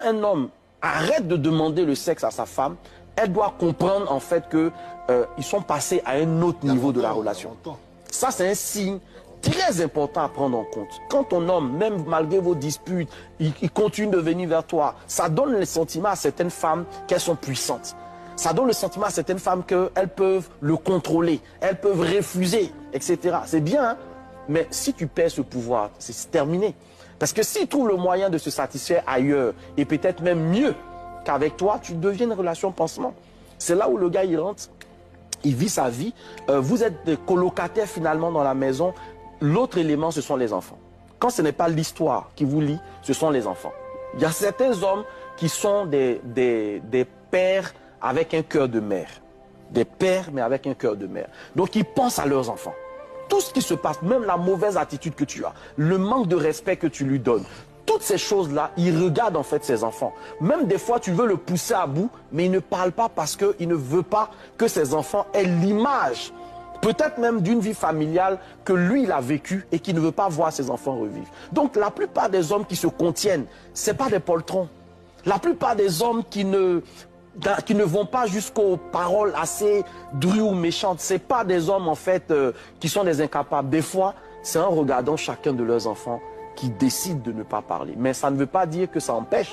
Un homme arrête de demander le sexe à sa femme, elle doit comprendre en fait que ils sont passés à un autre niveau de la relation. Ça, c'est un signe très important à prendre en compte. Quand ton homme, même malgré vos disputes, il continue de venir vers toi, ça donne le sentiment à certaines femmes qu'elles sont puissantes. Ça donne le sentiment à certaines femmes qu'elles peuvent le contrôler, elles peuvent refuser, etc. C'est bien, hein? Mais si tu perds ce pouvoir, c'est terminé. Parce que s'il trouve le moyen de se satisfaire ailleurs, et peut-être même mieux qu'avec toi, tu deviens une relation pansement. C'est là où le gars, il rentre, il vit sa vie. Vous êtes des colocataires finalement dans la maison. L'autre élément, ce sont les enfants. Quand ce n'est pas l'histoire qui vous lie, ce sont les enfants. Il y a certains hommes qui sont des pères avec un cœur de mère. Des pères, mais avec un cœur de mère. Donc, ils pensent à leurs enfants. Tout ce qui se passe, même la mauvaise attitude que tu as, le manque de respect que tu lui donnes, toutes ces choses-là, il regarde en fait ses enfants. Même des fois, tu veux le pousser à bout, mais il ne parle pas parce qu'il ne veut pas que ses enfants aient l'image, peut-être même d'une vie familiale que lui, il a vécue et qu'il ne veut pas voir ses enfants revivre. Donc, la plupart des hommes qui se contiennent, ce n'est pas des poltrons. La plupart des hommes qui ne vont pas jusqu'aux paroles assez drues ou méchantes. Ce n'est pas des hommes, en fait, qui sont des incapables. Des fois, c'est en regardant chacun de leurs enfants qui décident de ne pas parler. Mais ça ne veut pas dire que ça empêche